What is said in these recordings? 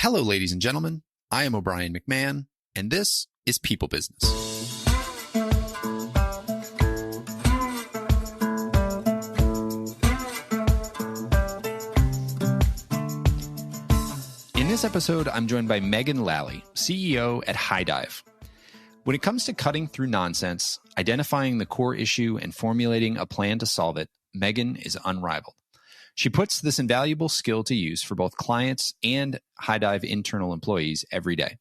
Hello, ladies and gentlemen. I am O'Brien McMahon, and this is People Business. In this episode, I'm joined by Megan Lally, CEO at HighDive. When it comes to cutting through nonsense, identifying the core issue, and formulating a plan to solve it, Megan is unrivaled. She puts this invaluable skill to use for both clients and HighDive internal employees every day.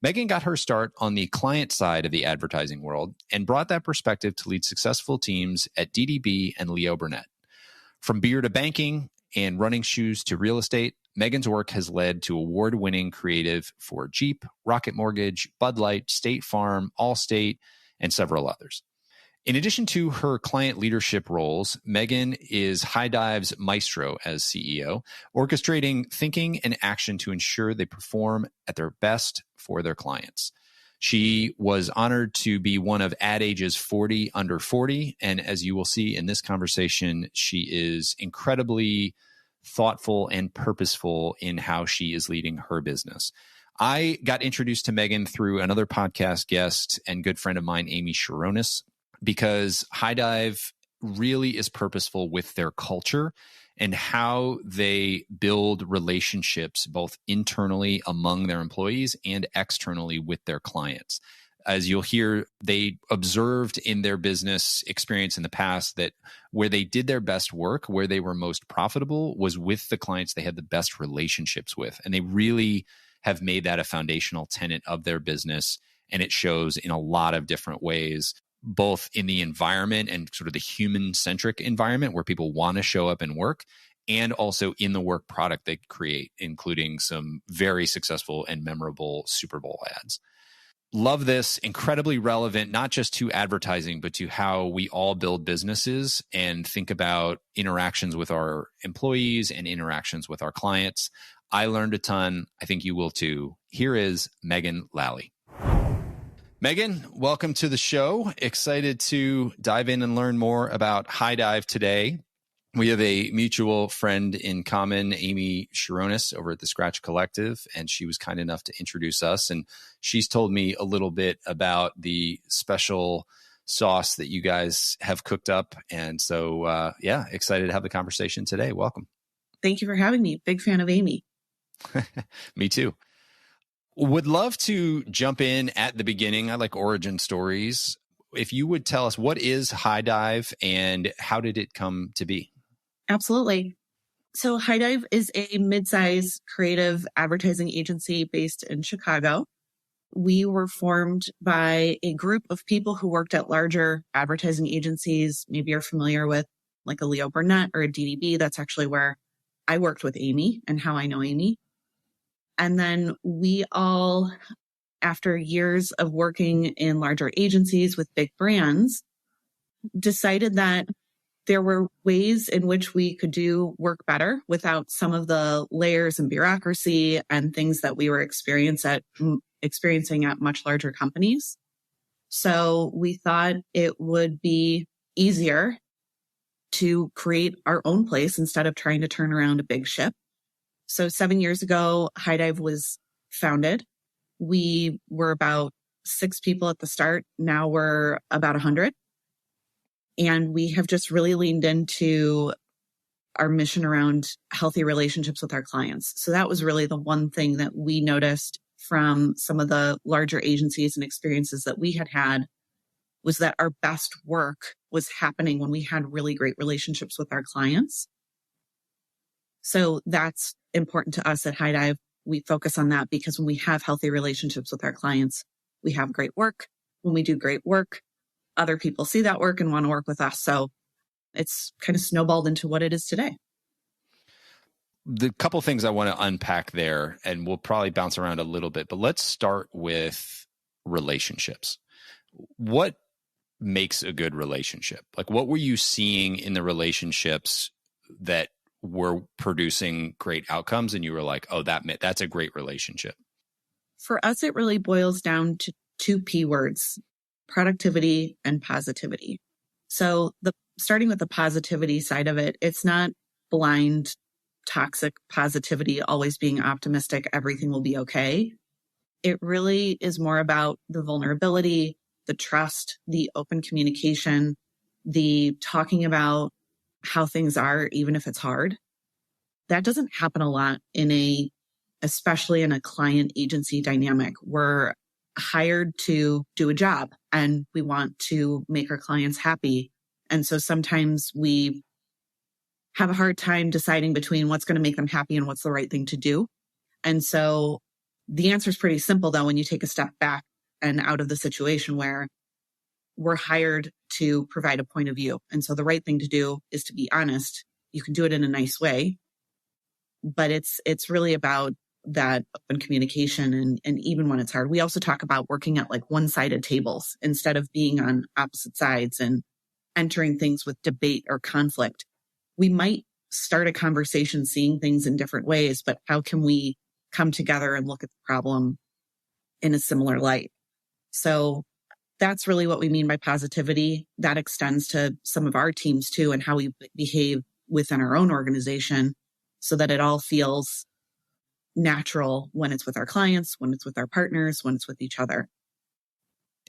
Megan got her start on the client side of the advertising world and brought that perspective to lead successful teams at DDB and Leo Burnett. From beer to banking and running shoes to real estate, Megan's work has led to award-winning creative for Jeep, Rocket Mortgage, Bud Light, State Farm, Allstate, and several others. In addition to her client leadership roles, Megan is HighDive's maestro as CEO, orchestrating thinking and action to ensure they perform at their best for their clients. She was honored to be one of Ad Age's 40 under 40, and as you will see in this conversation, she is incredibly thoughtful and purposeful in how she is leading her business. I got introduced to Megan through another podcast guest and good friend of mine, Amy Sharonis, because HighDive really is purposeful with their culture and how they build relationships both internally among their employees and externally with their clients. As you'll hear, they observed in their business experience in the past that where they did their best work, where they were most profitable, was with the clients they had the best relationships with. And they really have made that a foundational tenet of their business. And it shows in a lot of different ways, both in the environment and sort of the human-centric environment where people want to show up and work, and also in the work product they create, including some very successful and memorable Super Bowl ads. Love this, incredibly relevant, not just to advertising, but to how we all build businesses and think about interactions with our employees and interactions with our clients. I learned a ton. I think you will too. Here is Megan Lally. Megan, welcome to the show. Excited to dive in and learn more about HighDive today. We have a mutual friend in common, Amy Sharonis, over at the Scratch Collective, and she was kind enough to introduce us. And she's told me a little bit about the special sauce that you guys have cooked up. And so, excited to have the conversation today. Welcome. Thank you for having me. Big fan of Amy. Me too. Would love to jump in at the beginning. I like origin stories. If you would tell us, what is HighDive and how did it come to be? Absolutely. So HighDive is a mid-size creative advertising agency based in Chicago. We were formed by a group of people who worked at larger advertising agencies. Maybe you're familiar with like a Leo Burnett or a DDB. That's actually where I worked with Amy and how I know Amy. And then we all, after years of working in larger agencies with big brands, decided that there were ways in which we could do work better without some of the layers and bureaucracy and things that we were experiencing at much larger companies. So we thought it would be easier to create our own place instead of trying to turn around a big ship. So 7 years ago, HighDive was founded. We were about 6 people at the start. Now we're about 100. And we have just really leaned into our mission around healthy relationships with our clients. So that was really the one thing that we noticed from some of the larger agencies and experiences that we had was that our best work was happening when we had really great relationships with our clients. So that's important to us at HighDive. We focus on that because when we have healthy relationships with our clients, we have great work. When we do great work, other people see that work and want to work with us. So it's kind of snowballed into what it is today. The couple things I want to unpack there, and we'll probably bounce around a little bit, but let's start with relationships. What makes a good relationship? Like, what were you seeing in the relationships that were producing great outcomes and you were like, oh, that's a great relationship? For us, it really boils down to 2 P words: productivity and positivity. So starting with the positivity side of it, it's not blind toxic positivity, always being optimistic, everything will be okay. It really is more about the vulnerability, the trust, the open communication, the talking about how things are, even if it's hard. That doesn't happen a lot especially in a client agency dynamic. We're hired to do a job and we want to make our clients happy. And so sometimes we have a hard time deciding between what's going to make them happy and what's the right thing to do. And so the answer is pretty simple, though, when you take a step back and out of the situation where we're hired to provide a point of view. And so the right thing to do is to be honest. You can do it in a nice way, but it's really about that open communication. And even when it's hard, we also talk about working at like one-sided tables instead of being on opposite sides and entering things with debate or conflict. We might start a conversation seeing things in different ways, but how can we come together and look at the problem in a similar light? So that's really what we mean by positivity. That extends to some of our teams too, and how we behave within our own organization so that it all feels natural when it's with our clients, when it's with our partners, when it's with each other.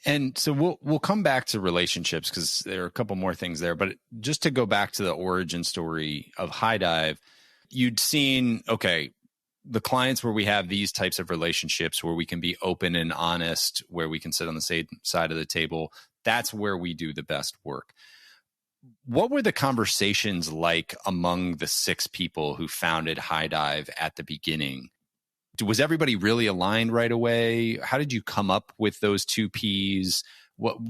And so we'll come back to relationships because there are a couple more things there. But just to go back to the origin story of High Dive, you'd seen, okay, the clients where we have these types of relationships where we can be open and honest, where we can sit on the same side of the table, that's where we do the best work. What were the conversations like among the 6 people who founded High Dive at the beginning? Was everybody really aligned right away? How did you come up with those 2 Ps?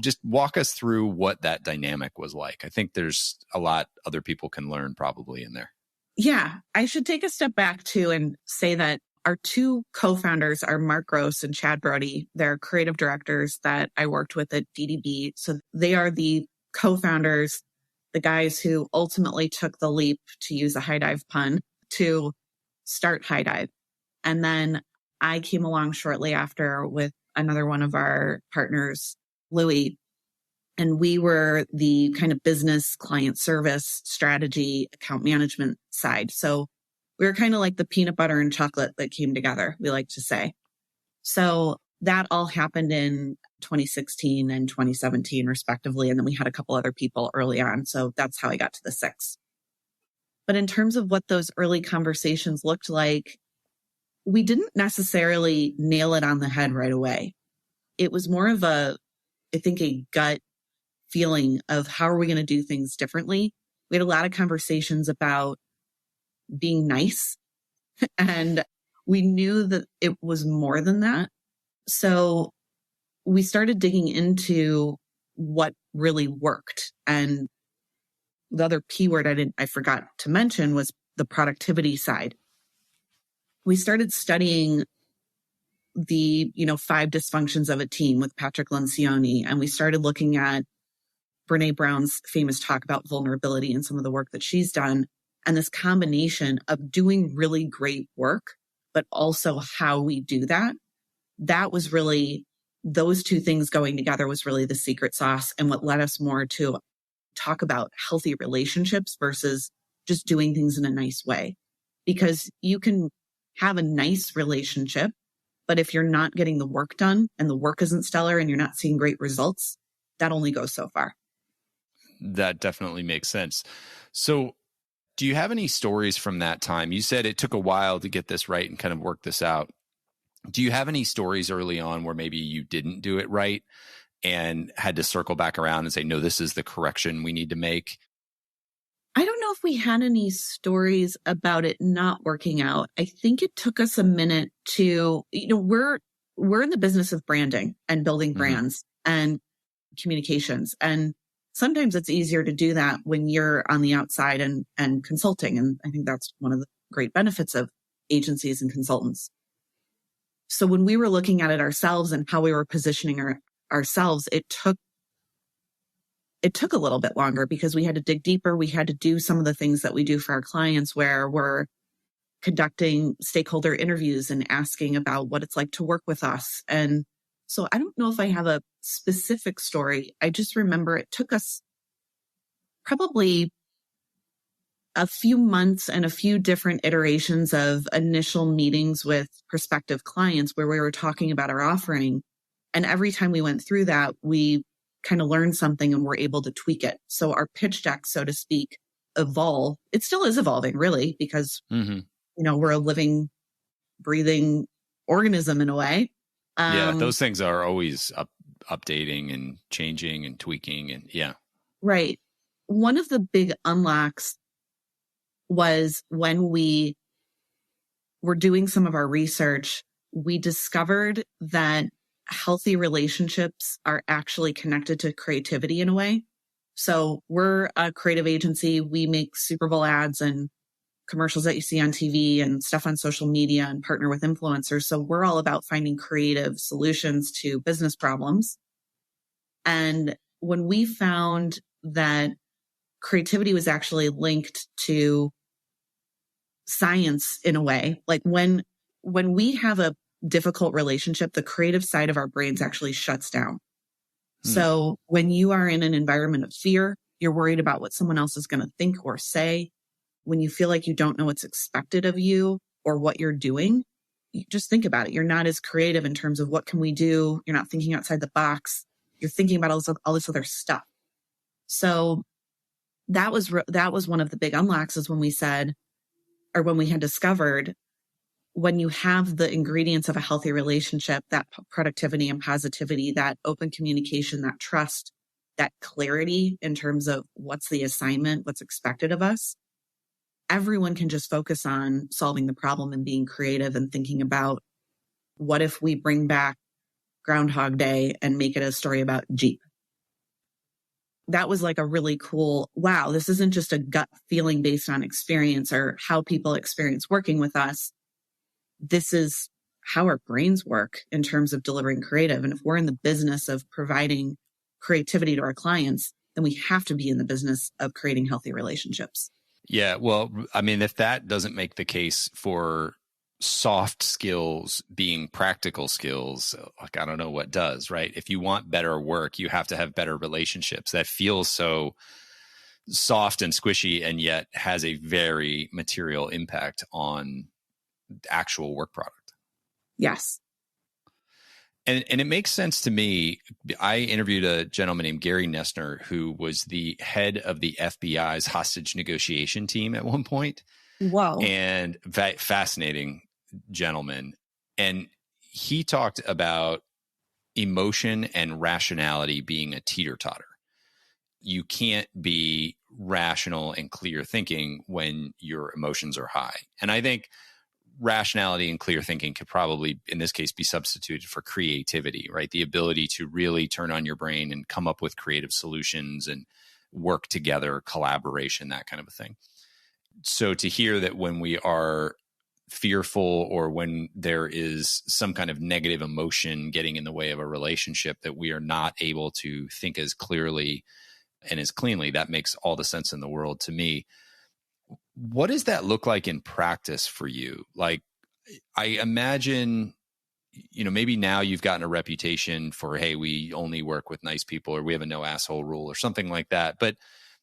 Just walk us through what that dynamic was like. I think there's a lot other people can learn probably in there. Yeah, I should take a step back too and say that our 2 co-founders are Mark Gross and Chad Brody. They're creative directors that I worked with at DDB. So they are the co-founders, the guys who ultimately took the leap, to use a High Dive pun, to start High Dive. And then I came along shortly after with another one of our partners, Louie, and we were the kind of business, client service, strategy, account management side. So we were kind of like the peanut butter and chocolate that came together, we like to say. So that all happened in 2016 and 2017, respectively. And then we had a couple other people early on. So that's how I got to the 6. But in terms of what those early conversations looked like, we didn't necessarily nail it on the head right away. It was more of a gut feeling of how are we going to do things differently. We had a lot of conversations about being nice, and we knew that it was more than that. So we started digging into what really worked. And the other P word I forgot to mention was the productivity side. We started studying the 5 dysfunctions of a team with Patrick Lencioni, and we started looking at Brene Brown's famous talk about vulnerability and some of the work that she's done, and this combination of doing really great work, but also how we do that. That was really, those 2 things going together was really the secret sauce, and what led us more to talk about healthy relationships versus just doing things in a nice way. Because you can have a nice relationship, but if you're not getting the work done and the work isn't stellar and you're not seeing great results, that only goes so far. That definitely makes sense. So do you have any stories from that time? You said it took a while to get this right and kind of work this out. Do you have any stories early on where maybe you didn't do it right and had to circle back around and say, no, this is the correction we need to make? I don't know if we had any stories about it not working out. I think it took us a minute to, we're in the business of branding and building brands and communications. And sometimes it's easier to do that when you're on the outside and consulting. And I think that's one of the great benefits of agencies and consultants. So when we were looking at it ourselves and how we were positioning ourselves, it took a little bit longer because we had to dig deeper. We had to do some of the things that we do for our clients where we're conducting stakeholder interviews and asking about what it's like to work with us. And so I don't know if I have a specific story. I just remember it took us probably a few months and a few different iterations of initial meetings with prospective clients where we were talking about our offering. And every time we went through that, we kind of learned something and were able to tweak it. So our pitch deck, so to speak, evolved. It still is evolving, really, because, we're a living, breathing organism in a way. Yeah, those things are always updating and changing and tweaking. And yeah. Right. One of the big unlocks was when we were doing some of our research, we discovered that healthy relationships are actually connected to creativity in a way. So we're a creative agency. We make Super Bowl ads and commercials that you see on TV and stuff on social media and partner with influencers. So we're all about finding creative solutions to business problems. And when we found that creativity was actually linked to science in a way, like when we have a difficult relationship, the creative side of our brains actually shuts down. So when you are in an environment of fear, you're worried about what someone else is going to think or say. When you feel like you don't know what's expected of you or what you're doing, you just think about it. You're not as creative in terms of what can we do. You're not thinking outside the box. You're thinking about all this other stuff. So that was one of the big unlocks, is when we said, or when we had discovered, when you have the ingredients of a healthy relationship, that productivity and positivity, that open communication, that trust, that clarity in terms of what's the assignment, what's expected of us, everyone can just focus on solving the problem and being creative and thinking about, what if we bring back Groundhog Day and make it a story about Jeep? That was like a really cool, wow, this isn't just a gut feeling based on experience or how people experience working with us. This is how our brains work in terms of delivering creative. And if we're in the business of providing creativity to our clients, then we have to be in the business of creating healthy relationships. Yeah. Well, I mean, if that doesn't make the case for soft skills being practical skills, like, I don't know what does, right? If you want better work, you have to have better relationships. That feels so soft and squishy, and yet has a very material impact on actual work product. Yes. And it makes sense to me. I interviewed a gentleman named Gary Nessner, who was the head of the FBI's hostage negotiation team at one point. Wow. And fascinating gentleman. And he talked about emotion and rationality being a teeter-totter. You can't be rational and clear thinking when your emotions are high. And I think rationality and clear thinking could probably, in this case, be substituted for creativity, right? The ability to really turn on your brain and come up with creative solutions and work together, collaboration, that kind of a thing. So to hear that when we are fearful or when there is some kind of negative emotion getting in the way of a relationship, that we are not able to think as clearly and as cleanly, that makes all the sense in the world to me. What does that look like in practice for you? Like, I imagine, maybe now you've gotten a reputation for, hey, we only work with nice people, or we have a no asshole rule or something like that. But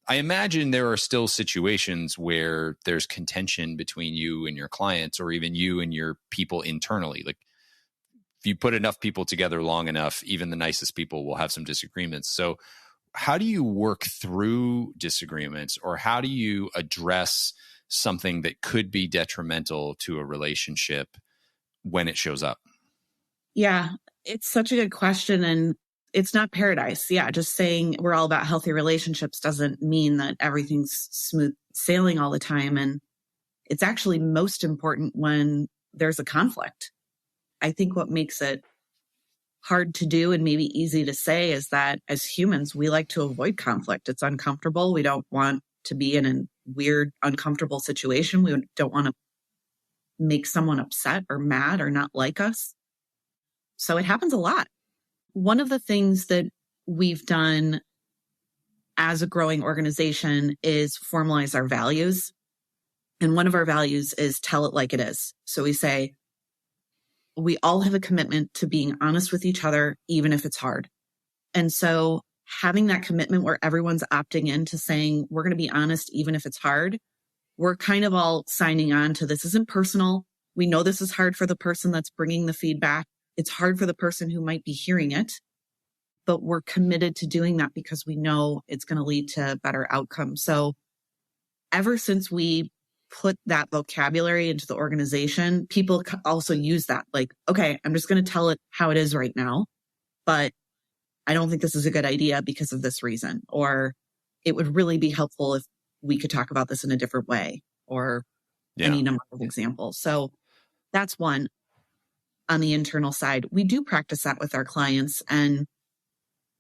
I imagine there are still situations where there's contention between you and your clients, or even you and your people internally. Like, if you put enough people together long enough, even the nicest people will have some disagreements. So how do you work through disagreements, or how do you address something that could be detrimental to a relationship when it shows up? Yeah, it's such a good question. And it's not paradise. Yeah, just saying we're all about healthy relationships doesn't mean that everything's smooth sailing all the time. And it's actually most important when there's a conflict. I think what makes it hard to do and maybe easy to say is that as humans, we like to avoid conflict. It's uncomfortable. We don't want to be in a weird, uncomfortable situation. We don't want to make someone upset or mad or not like us. So it happens a lot. One of the things that we've done as a growing organization is formalize our values. And one of our values is tell it like it is. So we say, we all have a commitment to being honest with each other, even if it's hard. And so having that commitment where everyone's opting in to saying, we're going to be honest, even if it's hard, we're kind of all signing on to this isn't personal. We know this is hard for the person that's bringing the feedback. It's hard for the person who might be hearing it, but we're committed to doing that because we know it's going to lead to better outcomes. So ever since we put that vocabulary into the organization, people also use that. Like, okay, I'm just going to tell it how it is right now, but I don't think this is a good idea because of this reason. Or it would really be helpful if we could talk about this in a different way, or any number of examples. So that's one. On the internal side, we do practice that with our clients, and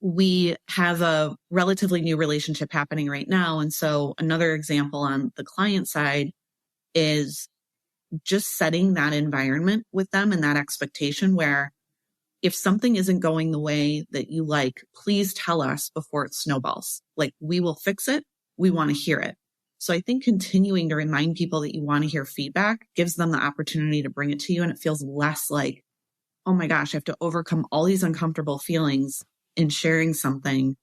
we have a relatively new relationship happening right now. And so another example on the client side is just setting that environment with them and that expectation where if something isn't going the way that you like, please tell us before it snowballs. Like, we will fix it. We want to hear it. So I think continuing to remind people that you want to hear feedback gives them the opportunity to bring it to you. And it feels less like, oh my gosh, I have to overcome all these uncomfortable feelings in sharing something.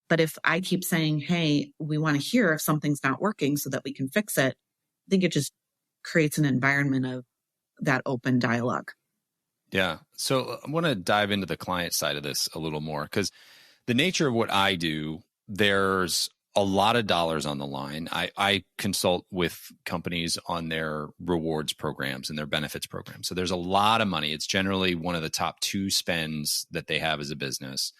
But if I keep saying, hey, we want to hear if something's not working so that we can fix it, I think it just creates an environment of that open dialogue. Yeah. So I want to dive into the client side of this a little more, because the nature of what I do, there's a lot of dollars on the line. I consult with companies on their rewards programs and their benefits programs. So there's a lot of money. It's generally one of the top 2 spends that they have as a business.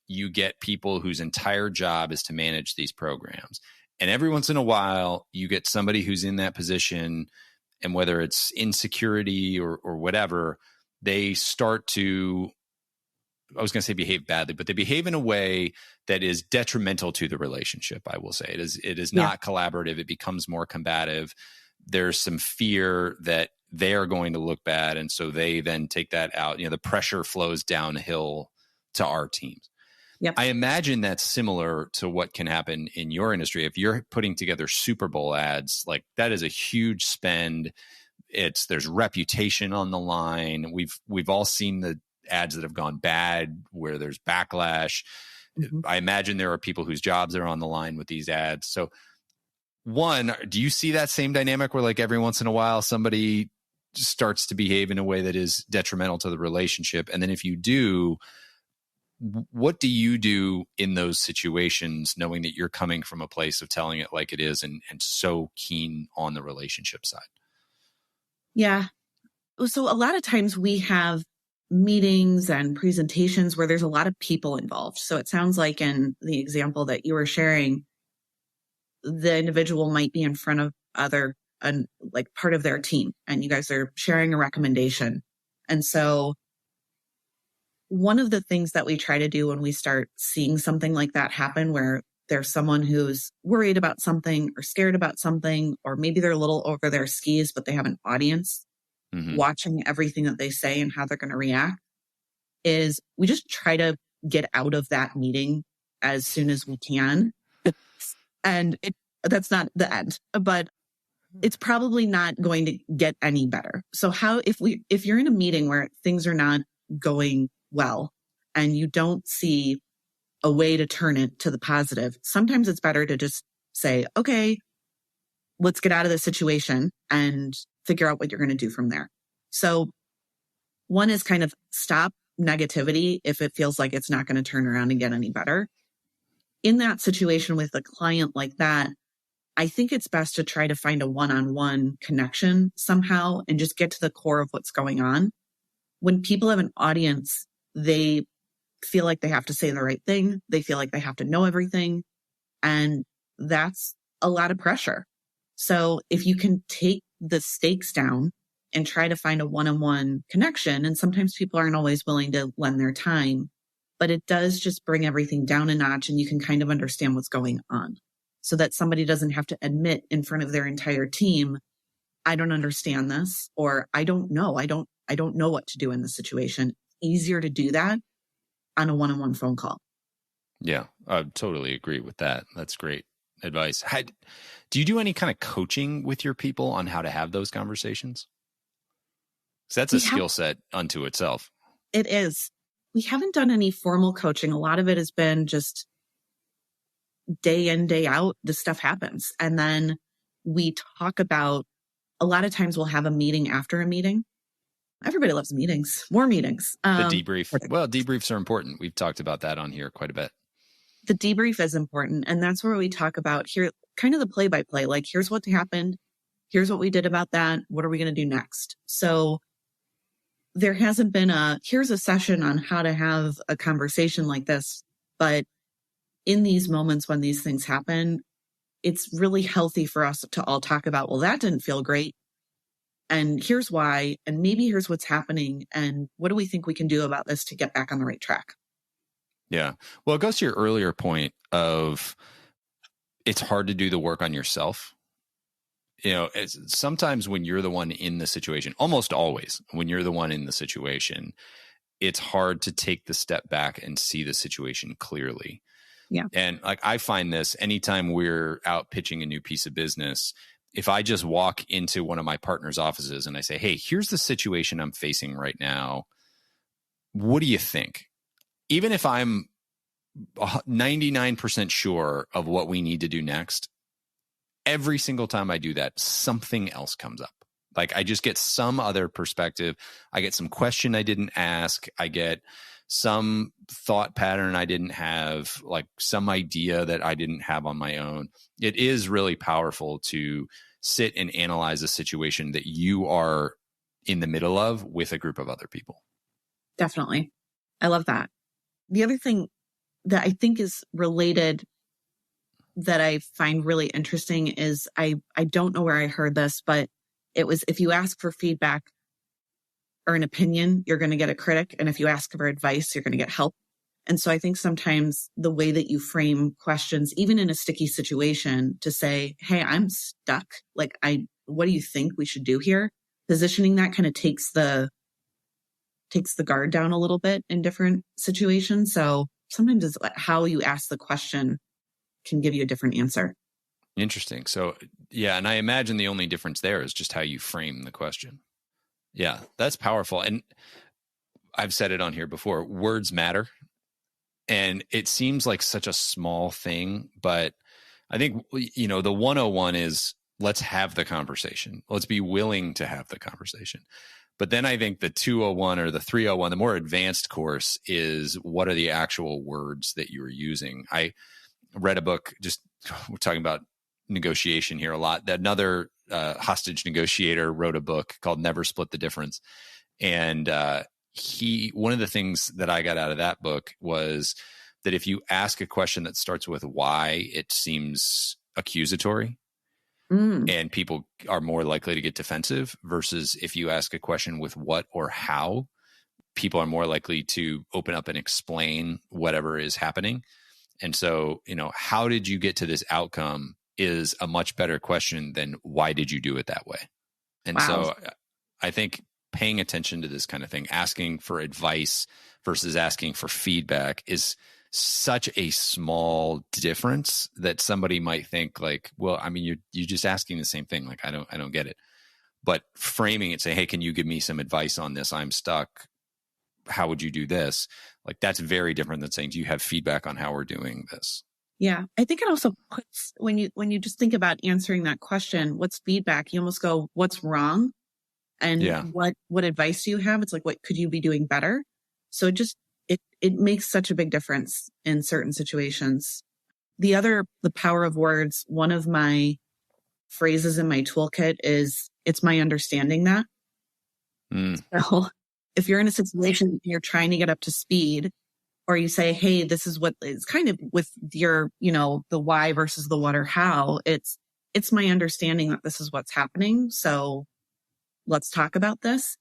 You get people whose entire job is to manage these programs. And every once in a while, you get somebody who's in that position, and whether it's insecurity or whatever, they start to, I was going to say behave badly, but they behave in a way that is detrimental to the relationship. I will say it is not collaborative. It becomes more combative. There's some fear that they are going to look bad. And so they then take that out. The pressure flows downhill to our teams. Yep. I imagine that's similar to what can happen in your industry. If you're putting together Super Bowl ads, like, that is a huge spend. There's reputation on the line. We've all seen the ads that have gone bad where there's backlash. Mm-hmm. I imagine there are people whose jobs are on the line with these ads. So one, do you see that same dynamic where, like, every once in a while somebody starts to behave in a way that is detrimental to the relationship? And then if you do, what do you do in those situations, knowing that you're coming from a place of telling it like it is and so keen on the relationship side? Yeah. So a lot of times we have meetings and presentations where there's a lot of people involved. So it sounds like in the example that you were sharing, the individual might be in front of like part of their team, and you guys are sharing a recommendation. And so one of the things that we try to do when we start seeing something like that happen, where there's someone who's worried about something or scared about something, or maybe they're a little over their skis, but they have an audience watching everything that they say and how they're going to react, is we just try to get out of that meeting as soon as we can. And that's not the end, but it's probably not going to get any better. So if you're in a meeting where things are not going well and you don't see a way to turn it to the positive, sometimes it's better to just say, okay, let's get out of this situation and figure out what you're going to do from there. So one is kind of stop negativity if it feels like it's not going to turn around and get any better. In that situation with a client like that, I think it's best to try to find a one-on-one connection somehow and just get to the core of what's going on. When people have an audience, they feel like they have to say the right thing. They feel like they have to know everything. And that's a lot of pressure. So if you can take the stakes down and try to find a one-on-one connection, and sometimes people aren't always willing to lend their time, but it does just bring everything down a notch, and you can kind of understand what's going on so that somebody doesn't have to admit in front of their entire team, I don't understand this, or I don't know. I don't know what to do in this situation. Easier to do that on a one-on-one phone call. Yeah, I totally agree with that. That's great advice. Do you do any kind of coaching with your people on how to have those conversations? Because that's a skill set unto itself. It is. We haven't done any formal coaching. A lot of it has been just day in, day out, this stuff happens. And then we talk about, a lot of times we'll have a meeting after a meeting. Everybody loves meetings, more meetings. The debrief. Well, debriefs are important. We've talked about that on here quite a bit. The debrief is important. And that's where we talk about here, kind of the play by play, like here's what happened. Here's what we did about that. What are we going to do next? So there hasn't been here's a session on how to have a conversation like this. But in these moments when these things happen, it's really healthy for us to all talk about, well, that didn't feel great. And here's why, and maybe here's what's happening. And what do we think we can do about this to get back on the right track? Yeah. Well, it goes to your earlier point of it's hard to do the work on yourself. Sometimes when you're the one in the situation, almost always when you're the one in the situation, it's hard to take the step back and see the situation clearly. Yeah. And like, I find this anytime we're out pitching a new piece of business, if I just walk into one of my partner's offices and I say, hey, here's the situation I'm facing right now. What do you think? Even if I'm 99% sure of what we need to do next, every single time I do that, something else comes up. Like I just get some other perspective. I get some question I didn't ask. I get some thought pattern I didn't have, like some idea that I didn't have on my own. It is really powerful to sit and analyze a situation that you are in the middle of with a group of other people. Definitely. I love that. The other thing that I think is related that I find really interesting is I don't know where I heard this, but it was, if you ask for feedback or an opinion, you're going to get a critic. And if you ask for advice, you're going to get help. And so I think sometimes the way that you frame questions, even in a sticky situation, to say, hey, I'm stuck. Like, what do you think we should do here? Positioning that kind of takes the guard down a little bit in different situations. So sometimes it's how you ask the question can give you a different answer. Interesting. So yeah, and I imagine the only difference there is just how you frame the question. Yeah, that's powerful. And I've said it on here before, words matter. And it seems like such a small thing, but I think, the 101 is let's have the conversation. Let's be willing to have the conversation. But then I think the 201 or the 301, the more advanced course is what are the actual words that you are using. I read a book, we're talking about negotiation here a lot. That another hostage negotiator wrote a book called Never Split the Difference. And one of the things that I got out of that book was that if you ask a question that starts with why, it seems accusatory. And people are more likely to get defensive, versus if you ask a question with what or how, people are more likely to open up and explain whatever is happening. And so, how did you get to this outcome is a much better question than why did you do it that way? And so I think paying attention to this kind of thing, asking for advice versus asking for feedback, is such a small difference that somebody might think like, well, I mean, you're just asking the same thing. Like, I don't get it. But framing it, say, hey, can you give me some advice on this? I'm stuck. How would you do this? Like, that's very different than saying, do you have feedback on how we're doing this? Yeah. I think it also puts, when you just think about answering that question, what's feedback? You almost go, what's wrong? And what advice do you have? It's like, what could you be doing better? So it makes such a big difference in certain situations. The power of words, one of my phrases in my toolkit is, it's my understanding that. So if you're in a situation and you're trying to get up to speed, or you say, hey, this is what is kind of with your, the why versus the what or how, it's my understanding that this is what's happening. So let's talk about this.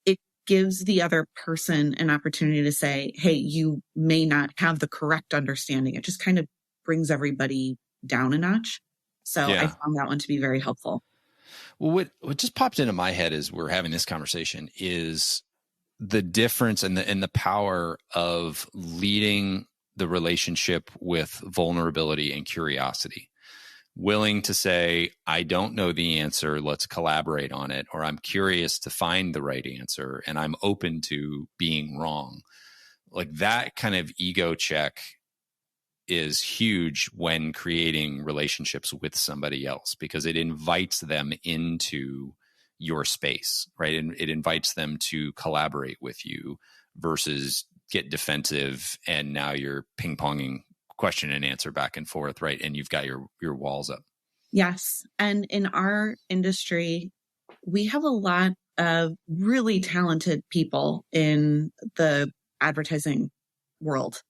It gives the other person an opportunity to say, hey, you may not have the correct understanding. It just kind of brings everybody down a notch. So I found that one to be very helpful. Well, what just popped into my head as we're having this conversation is the difference and the power of leading the relationship with vulnerability and curiosity. Willing to say, I don't know the answer, let's collaborate on it, or I'm curious to find the right answer and I'm open to being wrong. Like that kind of ego check is huge when creating relationships with somebody else, because it invites them into your space, right? And it invites them to collaborate with you versus get defensive and now you're ping-ponging question and answer back and forth, right? And you've got your walls up. Yes. And in our industry, we have a lot of really talented people in the advertising world.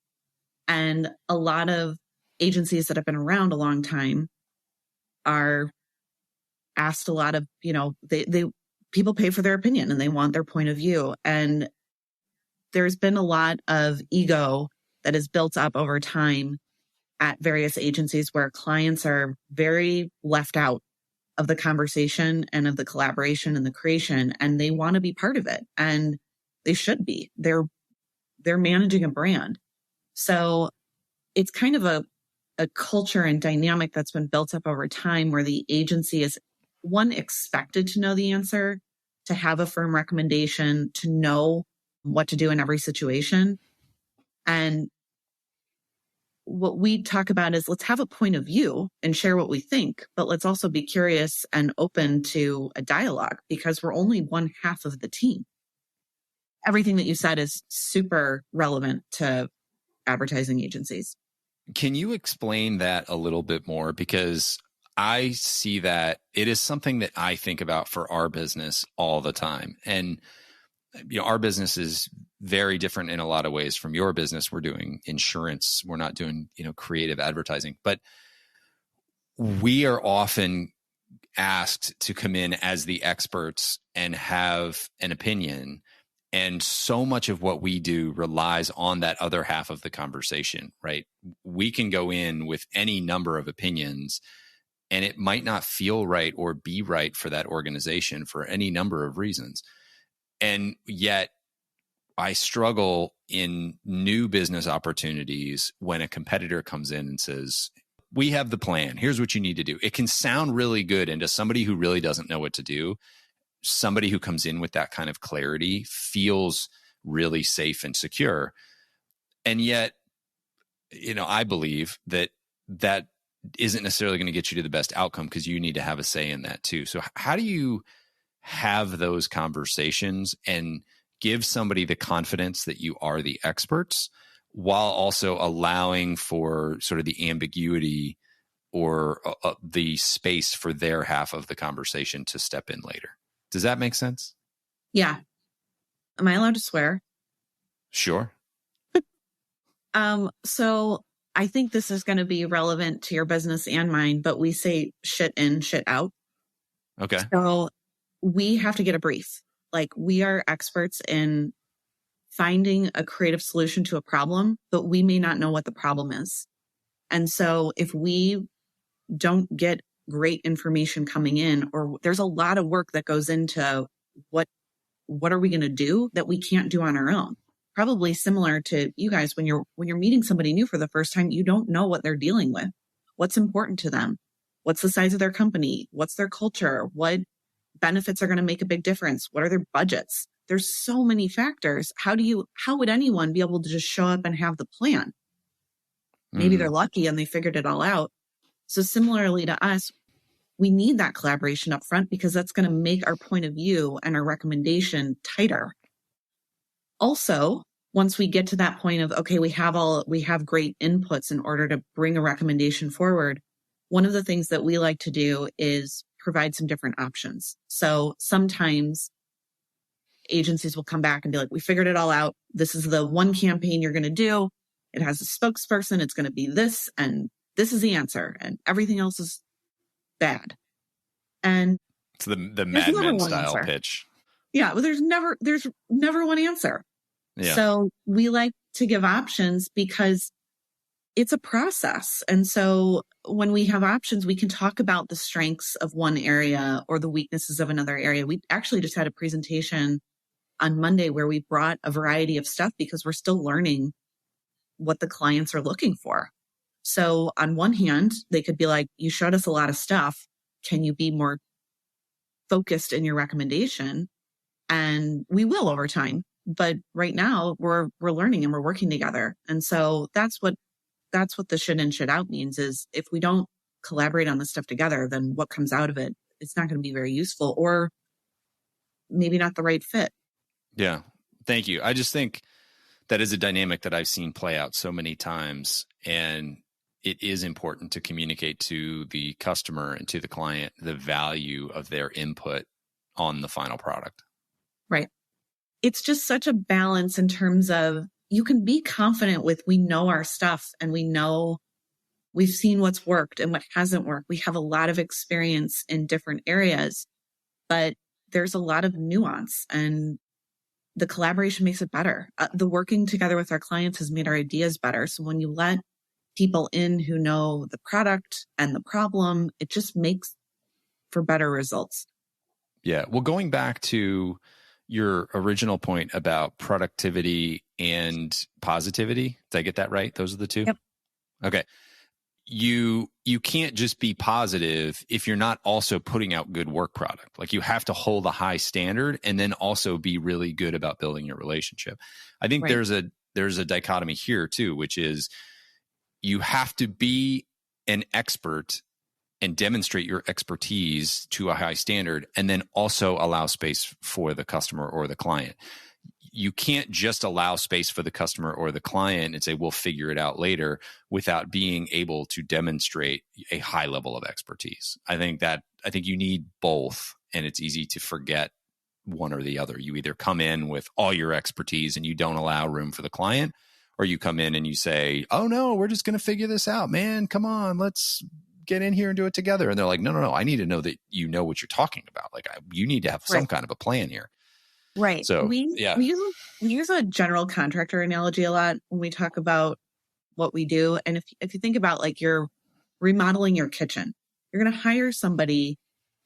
And a lot of agencies that have been around a long time are asked a lot of, they people pay for their opinion and they want their point of view. And there's been a lot of ego that is built up over time at various agencies where clients are very left out of the conversation and of the collaboration and the creation, and they want to be part of it. And they should be. They're managing a brand. So it's kind of a culture and dynamic that's been built up over time where the agency is, one, expected to know the answer, to have a firm recommendation, to know what to do in every situation. And what we talk about is, let's have a point of view and share what we think, but let's also be curious and open to a dialogue, because we're only one half of the team. Everything that you said is super relevant to advertising agencies. Can you explain that a little bit more? Because I see that it is something that I think about for our business all the time. And our business is very different in a lot of ways from your business. We're doing insurance. We're not doing, creative advertising, but we are often asked to come in as the experts and have an opinion. And so much of what we do relies on that other half of the conversation, right? We can go in with any number of opinions and it might not feel right or be right for that organization for any number of reasons. And yet I struggle in new business opportunities when a competitor comes in and says, we have the plan. Here's what you need to do. It can sound really good. And to somebody who really doesn't know what to do, somebody who comes in with that kind of clarity feels really safe and secure. And yet, I believe that isn't necessarily going to get you to the best outcome, because you need to have a say in that too. So how do you have those conversations and give somebody the confidence that you are the experts, while also allowing for sort of the ambiguity or the space for their half of the conversation to step in later? Does that make sense? Yeah. Am I allowed to swear? Sure. So I think this is going to be relevant to your business and mine, but we say shit in, shit out. Okay. So we have to get a brief. Like, we are experts in finding a creative solution to a problem, but we may not know what the problem is. And so if we don't get great information coming in, or there's a lot of work that goes into what are we going to do that we can't do on our own? Probably similar to you guys when you're meeting somebody new for the first time, you don't know what they're dealing with. What's important to them? What's the size of their company? What's their culture? What benefits are going to make a big difference? What are their budgets? There's so many factors. How would anyone be able to just show up and have the plan? Maybe they're lucky and they figured it all out. So similarly to us, we need that collaboration up front, because that's going to make our point of view and our recommendation tighter. Also, once we get to that point of, okay, we have great inputs in order to bring a recommendation forward, one of the things that we like to do is provide some different options. So sometimes agencies will come back and be like, we figured it all out. This is the one campaign you're going to do. It has a spokesperson. It's going to be this, and this is the answer, and everything else is bad. And it's the Mad Men style pitch. Yeah, well, there's never one answer. Yeah. So we like to give options because it's a process. And so when we have options, we can talk about the strengths of one area or the weaknesses of another area. We actually just had a presentation on Monday where we brought a variety of stuff, because we're still learning what the clients are looking for. So on one hand, they could be like, you showed us a lot of stuff. Can you be more focused in your recommendation? And we will over time. But right now we're learning and we're working together. And so that's what that's what the should in, should out means, is if we don't collaborate on this stuff together, then what comes out of it, it's not going to be very useful, or maybe not the right fit. Yeah. Thank you. I just think that is a dynamic that I've seen play out so many times. And it is important to communicate to the customer and to the client the value of their input on the final product. Right. It's just such a balance in terms of, you can be confident with, we know our stuff and we know we've seen what's worked and what hasn't worked. We have a lot of experience in different areas, but there's a lot of nuance, and the collaboration makes it better. The working together with our clients has made our ideas better. So when you let people in who know the product and the problem, it just makes for better results. Yeah. Well, going back to your original point about productivity and positivity, did I get that right? Those are the two? Yep. Okay. You can't just be positive if you're not also putting out good work product. Like, you have to hold a high standard and then also be really good about building your relationship. I think there's a dichotomy here too, which is you have to be an expert and demonstrate your expertise to a high standard, and then also allow space for the customer or the client. You can't just allow space for the customer or the client and say, we'll figure it out later, without being able to demonstrate a high level of expertise. I think you need both, and it's easy to forget one or the other. You either come in with all your expertise and you don't allow room for the client, or you come in and you say, oh no, we're just going to figure this out, man. Come on, let's get in here and do it together. And they're like, no, I need to know that you know what you're talking about. Like, you need to have some kind of a plan here. Right. So we use a general contractor analogy a lot when we talk about what we do. And if you think about, like, you're remodeling your kitchen, you're going to hire somebody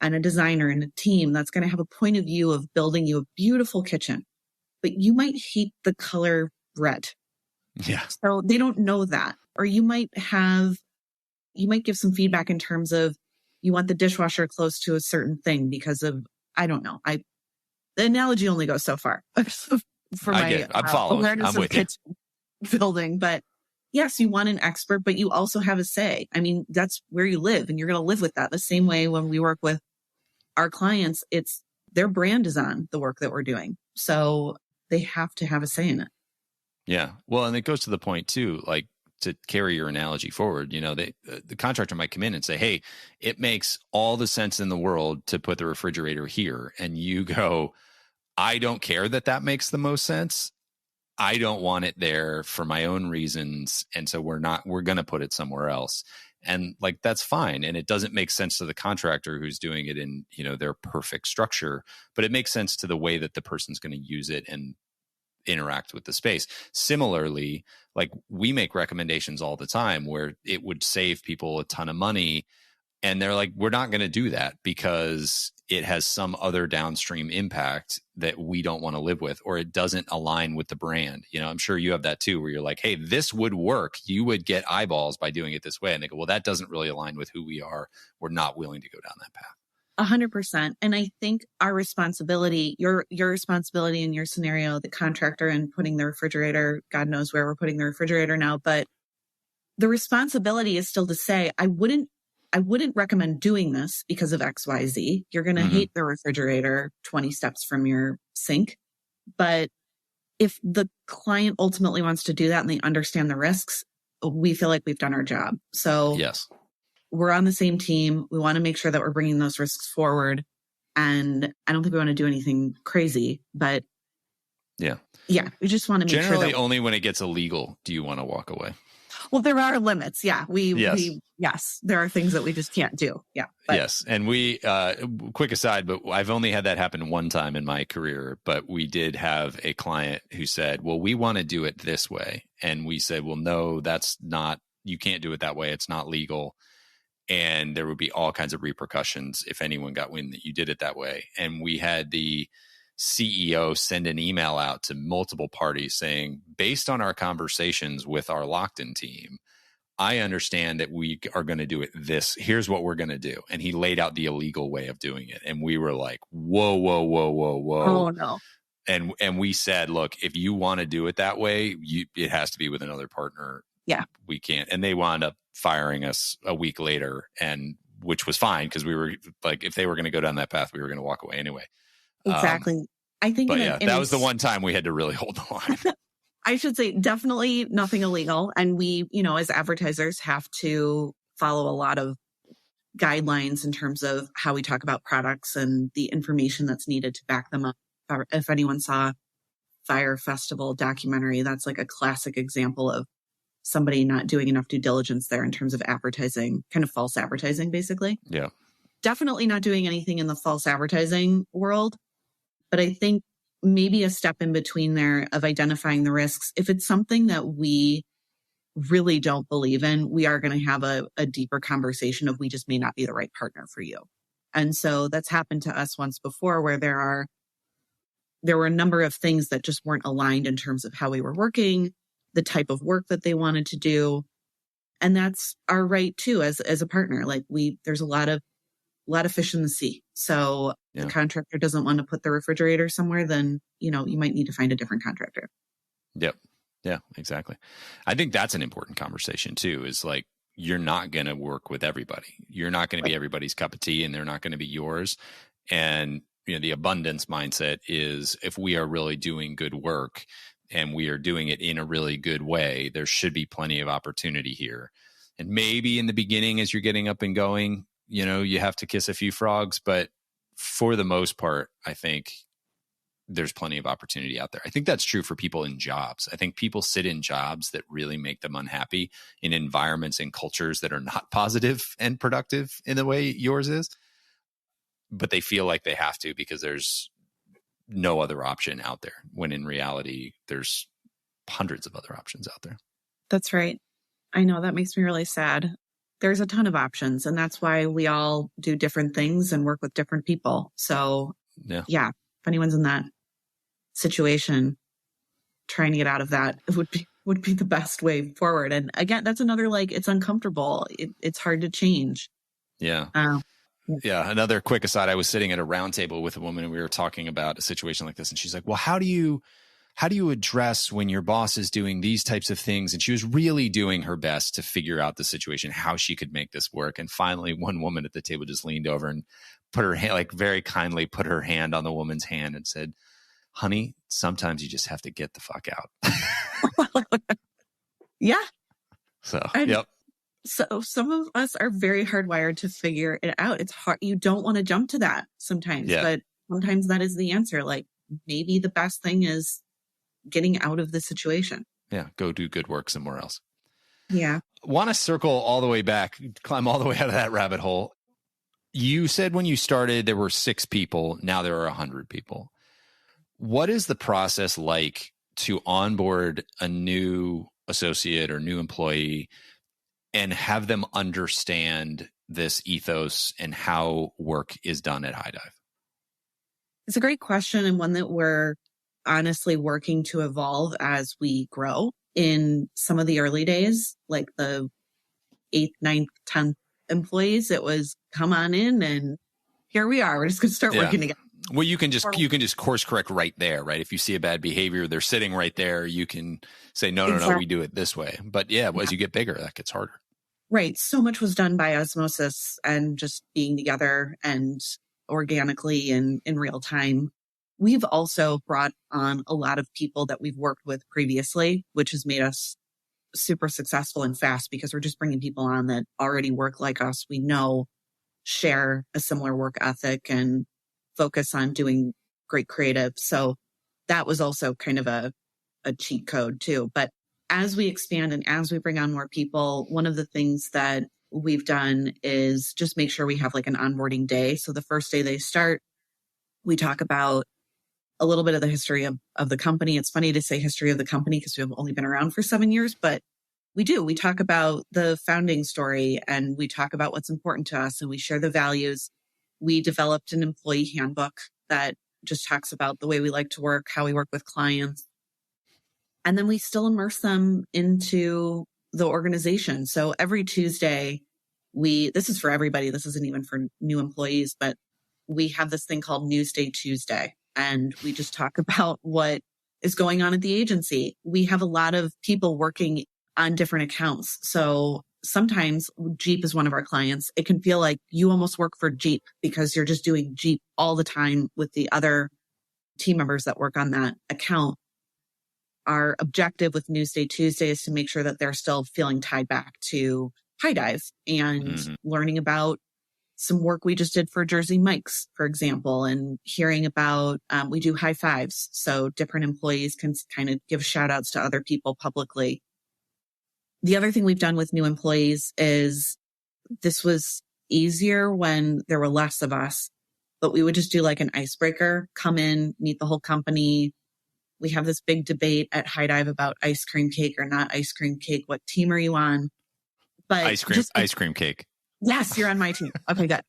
and a designer and a team that's going to have a point of view of building you a beautiful kitchen, but you might hate the color red. Yeah. So they don't know that. Or you might give some feedback in terms of, you want the dishwasher close to a certain thing because of, I don't know. The analogy only goes so far for my awareness of kitchen building. But yes, you want an expert, but you also have a say. I mean, that's where you live, and you're going to live with that. The same way when we work with our clients, it's their brand is on the work that we're doing. So they have to have a say in it. Yeah. Well, and it goes to the point too, like, to carry your analogy forward, the contractor might come in and say, hey, it makes all the sense in the world to put the refrigerator here. And you go, I don't care that makes the most sense. I don't want it there for my own reasons. And so we're going to put it somewhere else. And, like, that's fine. And it doesn't make sense to the contractor who's doing it in, their perfect structure, but it makes sense to the way that the person's going to use it and interact with the space. Similarly, like, we make recommendations all the time where it would save people a ton of money, and they're like, we're not going to do that because it has some other downstream impact that we don't want to live with, or it doesn't align with the brand. I'm sure you have that too, where you're like, hey, this would work. You would get eyeballs by doing it this way. And they go, well, that doesn't really align with who we are. We're not willing to go down that path. 100%. And I think our responsibility, your responsibility in your scenario, the contractor and putting the refrigerator, God knows where we're putting the refrigerator now, but the responsibility is still to say, I wouldn't recommend doing this because of XYZ. You're going to hate the refrigerator 20 steps from your sink. But if the client ultimately wants to do that and they understand the risks, we feel like we've done our job. So yes, we're on the same team. We want to make sure that we're bringing those risks forward. And I don't think we want to do anything crazy, but yeah, we just want to make sure that generally only when it gets illegal do you want to walk away. Well, there are limits. Yeah. Yes, there are things that we just can't do. Yeah. Yes. And we, quick aside, but I've only had that happen one time in my career, but we did have a client who said, well, we want to do it this way. And we said, well, no, you can't do it that way. It's not legal. And there would be all kinds of repercussions if anyone got wind that you did it that way. And we had the CEO send an email out to multiple parties saying, based on our conversations with our locked-in team, I understand that we are going to do it this. Here's what we're going to do. And he laid out the illegal way of doing it. And we were like, whoa, whoa, whoa, whoa, whoa. Oh, no. And we said, look, if you want to do it that way, it has to be with another partner. Yeah. we can't. And they wound up firing us a week later, and which was fine because we were like, if they were going to go down that path, we were going to walk away anyway. Exactly. I think, but yeah, that was the one time we had to really hold the line. I should say definitely nothing illegal. And we, as advertisers have to follow a lot of guidelines in terms of how we talk about products and the information that's needed to back them up. If anyone saw Fire Festival documentary, that's like a classic example of somebody not doing enough due diligence there in terms of advertising, kind of false advertising, basically. Yeah. Definitely not doing anything in the false advertising world. But I think maybe a step in between there of identifying the risks. If it's something that we really don't believe in, we are going to have a deeper conversation of we just may not be the right partner for you. And so that's happened to us once before where there were a number of things that just weren't aligned in terms of how we were working, the type of work that they wanted to do. And that's our right too, as a partner. Like there's a lot of fish in the sea. So if the contractor doesn't want to put the refrigerator somewhere, then, you might need to find a different contractor. Yep. Yeah, exactly. I think that's an important conversation too, is like, you're not going to work with everybody. You're not going to be everybody's cup of tea, and they're not going to be yours. And, the abundance mindset is if we are really doing good work and we are doing it in a really good way, there should be plenty of opportunity here. And maybe in the beginning, as you're getting up and going, you have to kiss a few frogs, but for the most part, I think there's plenty of opportunity out there. I think that's true for people in jobs. I think people sit in jobs that really make them unhappy, in environments and cultures that are not positive and productive in the way yours is, but they feel like they have to because there's no other option out there, when in reality, there's hundreds of other options out there. That's right. I know that makes me really sad. There's a ton of options, and that's why we all do different things and work with different people. So yeah, if anyone's in that situation, trying to get out of that would be the best way forward. And again, that's another, like, it's uncomfortable. It's hard to change. Yeah. Yeah. Another quick aside, I was sitting at a round table with a woman and we were talking about a situation like this. And she's like, well, how do you address when your boss is doing these types of things? And she was really doing her best to figure out the situation, how she could make this work. And finally, one woman at the table just leaned over and put her hand, like very kindly put her hand on the woman's hand and said, honey, sometimes you just have to get the fuck out. Yeah. So, yep. So some of us are very hardwired to figure it out. It's hard. You don't want to jump to that sometimes, but sometimes that is the answer. Like, maybe the best thing is getting out of the situation. Yeah. Go do good work somewhere else. Yeah. Want to circle all the way back, climb all the way out of that rabbit hole. You said when you started, there were 6 people. Now there are 100 people. What is the process like to onboard a new associate or new employee and have them understand this ethos and how work is done at High Dive? It's a great question, and one that we're honestly working to evolve as we grow. In some of the early days, like the 8th, 9th, 10th employees, it was come on in and here we are. We're just going to start working together. Well, you can just course correct right there, right? If you see a bad behavior, they're sitting right there. You can say, no, we do it this way. But as you get bigger, that gets harder. Right. So much was done by osmosis and just being together and organically and in real time. We've also brought on a lot of people that we've worked with previously, which has made us super successful and fast because we're just bringing people on that already work like us. We know, share a similar work ethic and focus on doing great creative. So that was also kind of a cheat code too. But as we expand and as we bring on more people, one of the things that we've done is just make sure we have like an onboarding day. So the first day they start, we talk about a little bit of the history of the company. It's funny to say history of the company because we've only been around for 7 years, but we do. We talk about the founding story and we talk about what's important to us and we share the values. We developed an employee handbook that just talks about the way we like to work, how we work with clients. And then we still immerse them into the organization. So every Tuesday, this is for everybody. This isn't even for new employees, but we have this thing called Newsday Tuesday. And we just talk about what is going on at the agency. We have a lot of people working on different accounts. So sometimes Jeep is one of our clients. It can feel like you almost work for Jeep because you're just doing Jeep all the time with the other team members that work on that account. Our objective with Newsday Tuesday is to make sure that they're still feeling tied back to High Dive and learning about some work we just did for Jersey Mike's, for example, and hearing about, we do high fives. So different employees can kind of give shout outs to other people publicly. The other thing we've done with new employees is this was easier when there were less of us, but we would just do like an icebreaker, come in, meet the whole company. We have this big debate at High Dive about ice cream cake or not ice cream cake. What team are you on? But ice cream cake. Yes, you're on my team. Okay, good.